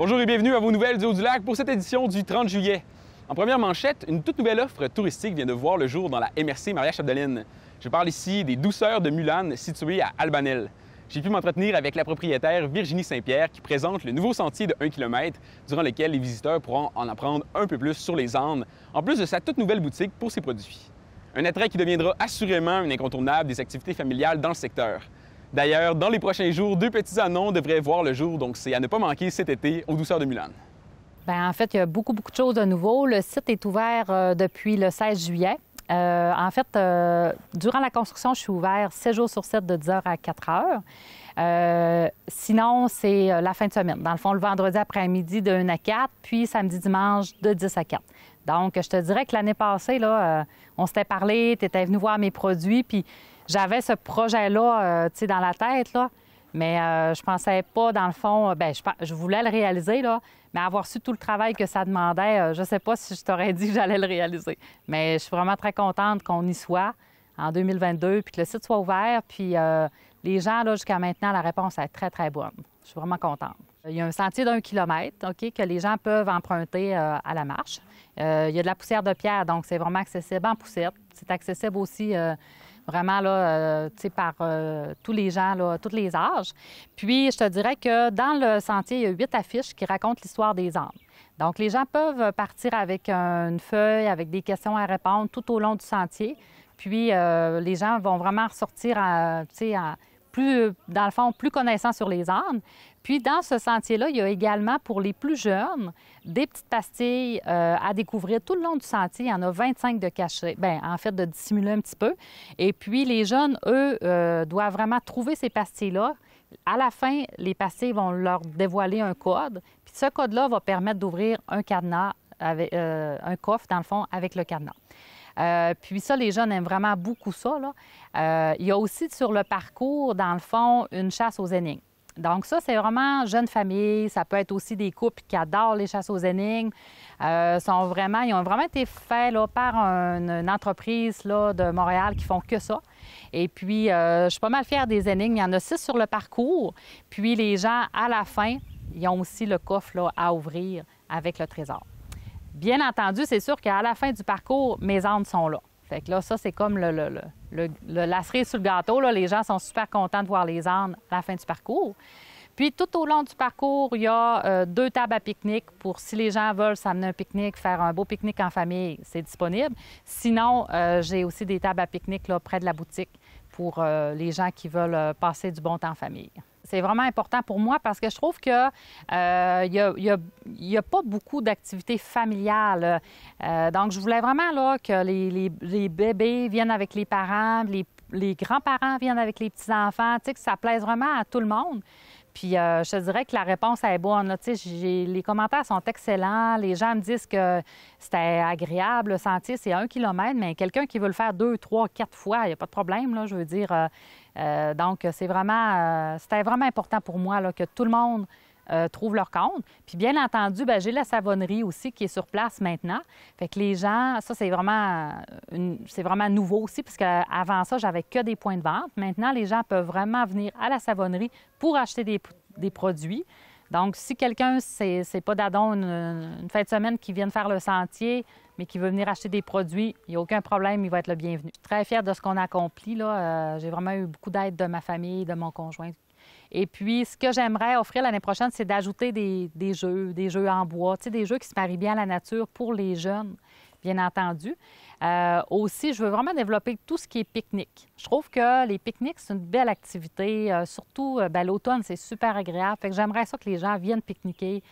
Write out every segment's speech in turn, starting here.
Bonjour et bienvenue à vos nouvelles du Haut-du-Lac pour cette édition du 30 juillet. En première manchette, une toute nouvelle offre touristique vient de voir le jour dans la MRC Maria-Chapdelaine. Je parle ici des Douceurs de Mulane situées à Albanel. J'ai pu m'entretenir avec la propriétaire Virginie Saint-Pierre qui présente le nouveau sentier de 1 km durant lequel les visiteurs pourront en apprendre un peu plus sur les Andes, en plus de sa toute nouvelle boutique pour ses produits. Un attrait qui deviendra assurément une incontournable des activités familiales dans le secteur. D'ailleurs, dans les prochains jours, 2 petits annons devraient voir le jour, donc c'est à ne pas manquer cet été aux Douceurs de Mulane. Bien, en fait, il y a beaucoup de choses de nouveau. Le site est ouvert depuis le 16 juillet. En fait, durant la construction, je suis ouvert 7 jours sur 7 de 10h à 4h. Sinon, c'est la fin de semaine. Dans le fond, le vendredi après-midi de 1 à 4, puis samedi-dimanche de 10 à 4. Donc, je te dirais que l'année passée, là, on s'était parlé, tu étais venu voir mes produits, puis j'avais ce projet-là, tu sais, dans la tête, là, mais je pensais pas, dans le fond, bien, je voulais le réaliser, là, mais avoir su tout le travail que ça demandait, je ne sais pas si je t'aurais dit que j'allais le réaliser. Mais je suis vraiment très contente qu'on y soit en 2022, puis que le site soit ouvert, puis les gens, là, jusqu'à maintenant, la réponse est très, très bonne. Je suis vraiment contente. Il y a un sentier d'1 kilomètre, OK, que les gens peuvent emprunter à la marche. Il y a de la poussière de pierre, donc c'est vraiment accessible en poussette. C'est accessible aussi vraiment là, tu sais, par tous les gens, là, tous les âges. Puis, je te dirais que dans le sentier, il y a 8 affiches qui racontent l'histoire des Andes. Donc, les gens peuvent partir avec une feuille, avec des questions à répondre tout au long du sentier. Puis, les gens vont vraiment ressortir, tu sais, plus, dans le fond, plus connaissants sur les Andes. Puis, dans ce sentier-là, il y a également, pour les plus jeunes, des petites pastilles à découvrir tout le long du sentier. Il y en a 25 de cachés, bien, en fait, de dissimuler un petit peu. Et puis, les jeunes, eux, doivent vraiment trouver ces pastilles-là. À la fin, les pastilles vont leur dévoiler un code. Puis, ce code-là va permettre d'ouvrir un cadenas, avec, un coffre, dans le fond, avec le cadenas. Puis ça, les jeunes aiment vraiment beaucoup ça, là. Il y a aussi sur le parcours, dans le fond, une chasse aux énigmes. Donc ça, c'est vraiment jeune famille. Ça peut être aussi des couples qui adorent les chasses aux énigmes. Ils ont vraiment été faits là, par une entreprise là, de Montréal qui font que ça. Et puis, je suis pas mal fière des énigmes. Il y en a 6 sur le parcours. Puis les gens, à la fin, ils ont aussi le coffre là, à ouvrir avec le trésor. Bien entendu, c'est sûr qu'à la fin du parcours, mes Andes sont là. Fait que là, ça, c'est comme la cerise sur le gâteau. Là. Les gens sont super contents de voir les Andes à la fin du parcours. Puis, tout au long du parcours, il y a 2 tables à pique-nique pour si les gens veulent s'amener un pique-nique, faire un beau pique-nique en famille, c'est disponible. Sinon, j'ai aussi des tables à pique-nique là, près de la boutique pour les gens qui veulent passer du bon temps en famille. C'est vraiment important pour moi parce que je trouve qu'il y a pas beaucoup d'activités familiales. Donc, je voulais vraiment là, que les bébés viennent avec les parents, les grands-parents viennent avec les petits-enfants, tu sais, que ça plaise vraiment à tout le monde. Puis, je te dirais que la réponse est bonne. Là. Tu sais, les commentaires sont excellents. Les gens me disent que c'était agréable. Le sentier, c'est 1 kilomètre, mais quelqu'un qui veut le faire 2, 3, 4 fois, il n'y a pas de problème. Là, je veux dire, donc, c'était vraiment important pour moi là, que tout le monde trouvent leur compte. Puis bien entendu, bien, j'ai la savonnerie aussi qui est sur place maintenant. Fait que les gens, ça c'est vraiment nouveau aussi parce qu'avant ça, j'avais que des points de vente. Maintenant, les gens peuvent vraiment venir à la savonnerie pour acheter des produits. Donc, si quelqu'un, c'est pas d'adon une fin de semaine qui vient faire le sentier, mais qui veut venir acheter des produits, il n'y a aucun problème, il va être le bienvenu. Je suis très fière de ce qu'on a accompli. Là. J'ai vraiment eu beaucoup d'aide de ma famille, de mon conjoint. Et puis, ce que j'aimerais offrir l'année prochaine, c'est d'ajouter des jeux en bois, tu sais, des jeux qui se marient bien à la nature pour les jeunes, bien entendu. Aussi, je veux vraiment développer tout ce qui est pique-nique. Je trouve que les pique-niques, c'est une belle activité. Surtout, bien, l'automne, c'est super agréable. Fait que j'aimerais ça que les gens viennent pique-niquer,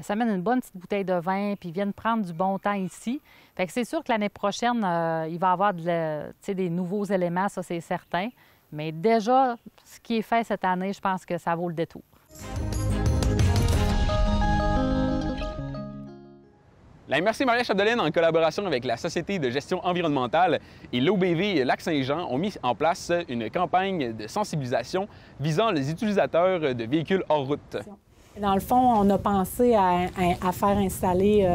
s'amènent une bonne petite bouteille de vin, puis viennent prendre du bon temps ici. Fait que c'est sûr que l'année prochaine, il va y avoir des nouveaux éléments, ça, c'est certain. Mais déjà, ce qui est fait cette année, je pense que ça vaut le détour. La MRC Maria-Chapdelaine, en collaboration avec la Société de gestion environnementale et l'OBV Lac-Saint-Jean, ont mis en place une campagne de sensibilisation visant les utilisateurs de véhicules hors route. Dans le fond, on a pensé à installer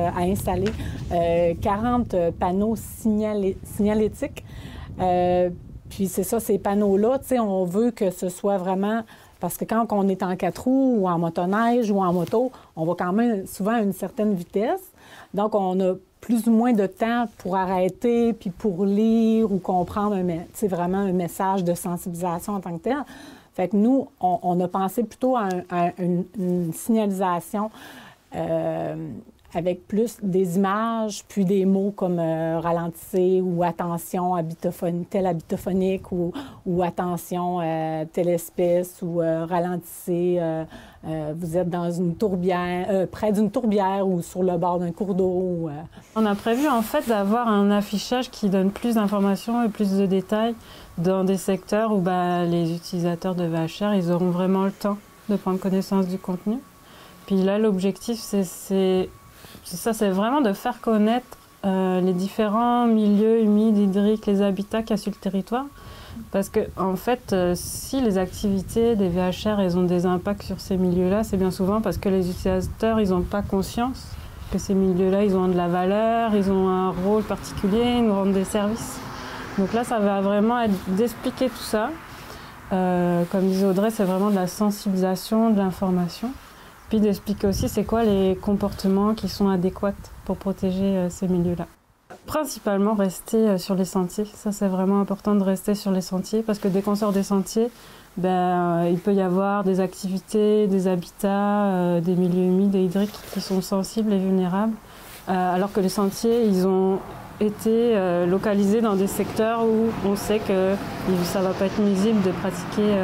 40 panneaux signalétiques. Puis c'est ça, ces panneaux-là, tu sais, on veut que ce soit vraiment, Parce que quand on est en 4 roues ou en motoneige ou en moto, on va quand même souvent à une certaine vitesse. Donc, on a plus ou moins de temps pour arrêter puis pour lire ou comprendre vraiment un message de sensibilisation en tant que tel. Fait que nous, on a pensé plutôt à une signalisation avec plus des images, puis des mots comme ralentissez ou attention tel habitophonique ou attention telle espèce ou ralentissez, vous êtes dans une tourbière, près d'une tourbière ou sur le bord d'un cours d'eau. On a prévu en fait d'avoir un affichage qui donne plus d'informations et plus de détails dans des secteurs où les utilisateurs de VHR, ils auront vraiment le temps de prendre connaissance du contenu. Puis là, l'objectif, c'est vraiment de faire connaître les différents milieux humides, hydriques, les habitats qu'il y a sur le territoire. Parce que, en fait, si les activités des VHR elles ont des impacts sur ces milieux-là, c'est bien souvent parce que les utilisateurs, ils n'ont pas conscience que ces milieux-là, ils ont de la valeur, ils ont un rôle particulier, ils nous rendent des services. Donc là, ça va vraiment être d'expliquer tout ça. Comme disait Audrey, c'est vraiment de la sensibilisation, de l'information. Puis d'expliquer aussi c'est quoi les comportements qui sont adéquats pour protéger ces milieux-là. Principalement rester sur les sentiers. Ça, c'est vraiment important de rester sur les sentiers parce que dès qu'on sort des sentiers, il peut y avoir des activités, des habitats, des milieux humides et hydriques qui sont sensibles et vulnérables. Alors que les sentiers, ils ont été localisés dans des secteurs où on sait que ça ne va pas être nuisible de pratiquer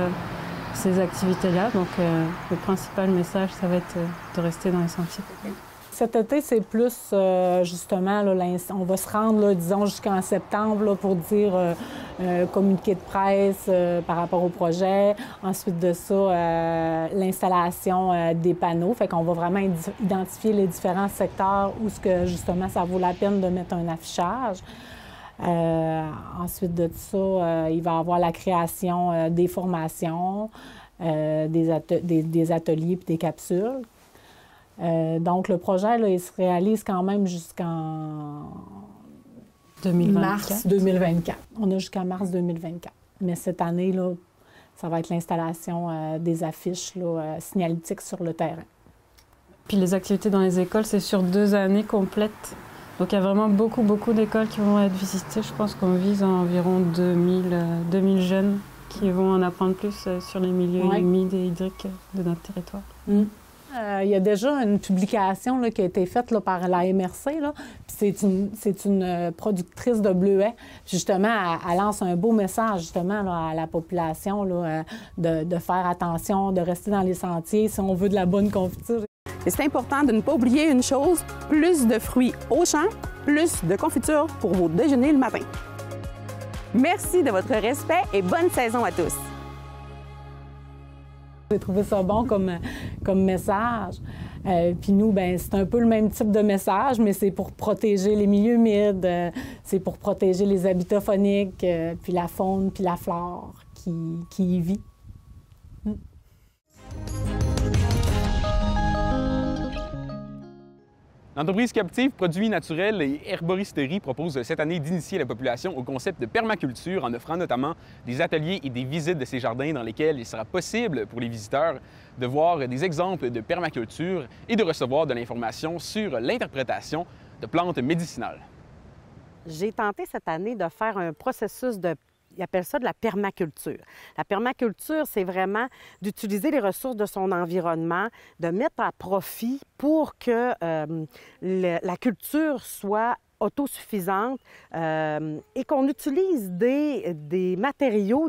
ces activités-là. Donc, le principal message, ça va être de rester dans les sentiers. Cet été, c'est plus, justement, là, on va se rendre, là, disons, jusqu'en septembre là, pour dire communiqué de presse par rapport au projet. Ensuite de ça, l'installation des panneaux. Fait qu'on va vraiment identifier les différents secteurs où, justement, ça vaut la peine de mettre un affichage. Ensuite de ça, il va y avoir la création des formations, des ateliers et des capsules. Donc, le projet, là, il se réalise quand même jusqu'en 2024. Mars 2024. On a jusqu'à mars 2024. Mais cette année, là, ça va être l'installation des affiches là, signalétiques sur le terrain. Puis les activités dans les écoles, c'est sur 2 années complètes. Donc, il y a vraiment beaucoup d'écoles qui vont être visitées. Je pense qu'on vise environ 2000 jeunes qui vont en apprendre plus sur les milieux humides et hydriques de notre territoire. Il y a déjà une publication là, qui a été faite là, par la MRC. Là. Puis c'est une productrice de bleuets. Justement, elle lance un beau message justement là, à la population là, de faire attention, de rester dans les sentiers si on veut de la bonne confiture. Et c'est important de ne pas oublier une chose, plus de fruits au champ, plus de confiture pour vos déjeuners le matin. Merci de votre respect et bonne saison à tous. J'ai trouvé ça bon comme message. Puis nous, c'est un peu le même type de message, mais c'est pour protéger les milieux humides, c'est pour protéger les habitats phoniques, puis la faune, puis la flore qui y vit. L'entreprise Captive Produits naturels et herboristerie propose cette année d'initier la population au concept de permaculture en offrant notamment des ateliers et des visites de ces jardins dans lesquels il sera possible pour les visiteurs de voir des exemples de permaculture et de recevoir de l'information sur l'interprétation de plantes médicinales. J'ai tenté cette année de faire un processus ils appellent ça de la permaculture. La permaculture, c'est vraiment d'utiliser les ressources de son environnement, de mettre à profit pour que la culture soit autosuffisante et qu'on utilise des matériaux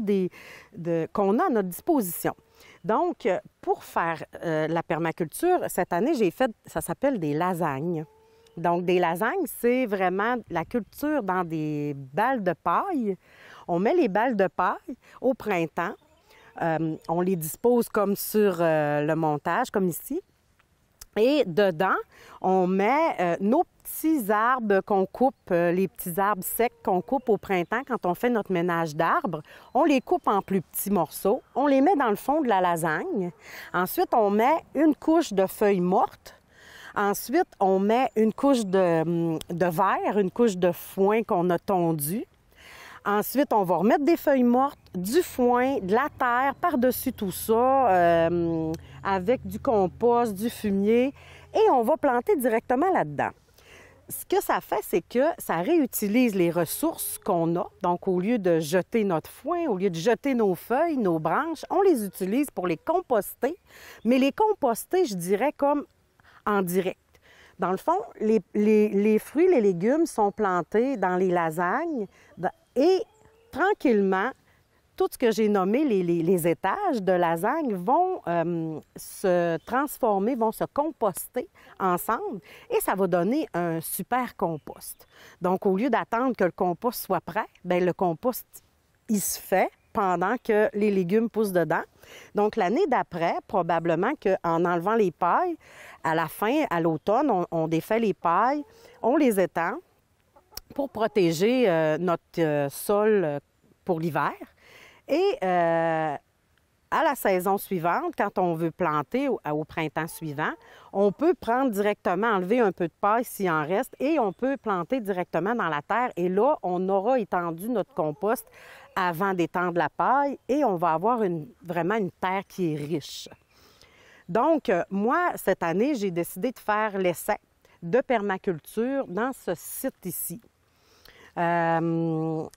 qu'on a à notre disposition. Donc, pour faire la permaculture, cette année, ça s'appelle des lasagnes. Donc, des lasagnes, c'est vraiment la culture dans des balles de paille. On met les balles de paille au printemps. On les dispose comme sur le montage, comme ici. Et dedans, on met nos petits arbres qu'on coupe, les petits arbres secs qu'on coupe au printemps quand on fait notre ménage d'arbres. On les coupe en plus petits morceaux. On les met dans le fond de la lasagne. Ensuite, on met une couche de feuilles mortes. Ensuite, on met une couche de verre, une couche de foin qu'on a tondu. Ensuite, on va remettre des feuilles mortes, du foin, de la terre par-dessus tout ça, avec du compost, du fumier, et on va planter directement là-dedans. Ce que ça fait, c'est que ça réutilise les ressources qu'on a. Donc, au lieu de jeter notre foin, au lieu de jeter nos feuilles, nos branches, on les utilise pour les composter. Mais les composter, je dirais, comme en direct. Dans le fond, les fruits, les légumes sont plantés dans les lasagnes et tranquillement, tout ce que j'ai nommé, les étages de lasagne vont se transformer, vont se composter ensemble et ça va donner un super compost. Donc, au lieu d'attendre que le compost soit prêt, bien, le compost, il se fait pendant que les légumes poussent dedans. Donc, l'année d'après, probablement qu'en enlevant les pailles, à la fin, à l'automne, on défait les pailles, on les étend pour protéger notre sol pour l'hiver. Et à la saison suivante, quand on veut planter au printemps suivant, on peut prendre directement, enlever un peu de paille s'il en reste, et on peut planter directement dans la terre. Et là, on aura étendu notre compost avant d'étendre la paille et on va avoir vraiment une terre qui est riche. Donc, moi, cette année, j'ai décidé de faire l'essai de permaculture dans ce site ici. Comme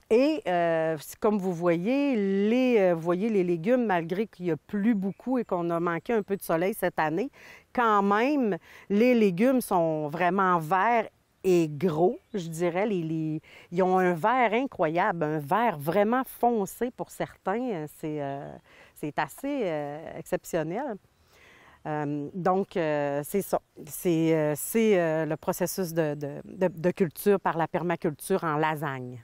vous voyez, les légumes, malgré qu'il n'y a plus beaucoup et qu'on a manqué un peu de soleil cette année, quand même, les légumes sont vraiment verts et gros, je dirais. Ils ont un vert incroyable, un vert vraiment foncé pour certains. C'est assez exceptionnel. Donc, c'est ça. C'est le processus de culture par la permaculture en lasagne.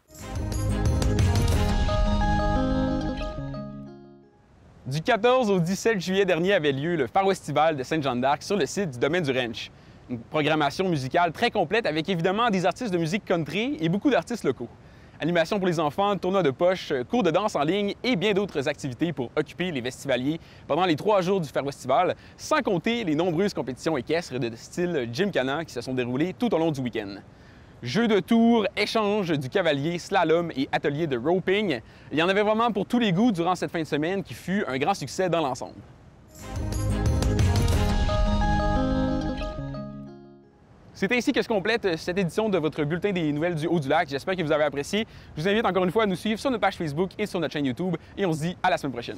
Du 14 au 17 juillet dernier avait lieu le Farwestival de Sainte-Jeanne-d'Arc sur le site du domaine du Ranch. Une programmation musicale très complète avec évidemment des artistes de musique country et beaucoup d'artistes locaux. Animation pour les enfants, tournois de poche, cours de danse en ligne et bien d'autres activités pour occuper les festivaliers pendant les 3 jours du Farwestival, sans compter les nombreuses compétitions équestres de style Gymkhana qui se sont déroulées tout au long du week-end. Jeux de tours, échanges du cavalier, slalom et ateliers de roping, il y en avait vraiment pour tous les goûts durant cette fin de semaine qui fut un grand succès dans l'ensemble. C'est ainsi que se complète cette édition de votre bulletin des nouvelles du Haut-du-Lac. J'espère que vous avez apprécié. Je vous invite encore une fois à nous suivre sur notre page Facebook et sur notre chaîne YouTube. Et on se dit à la semaine prochaine.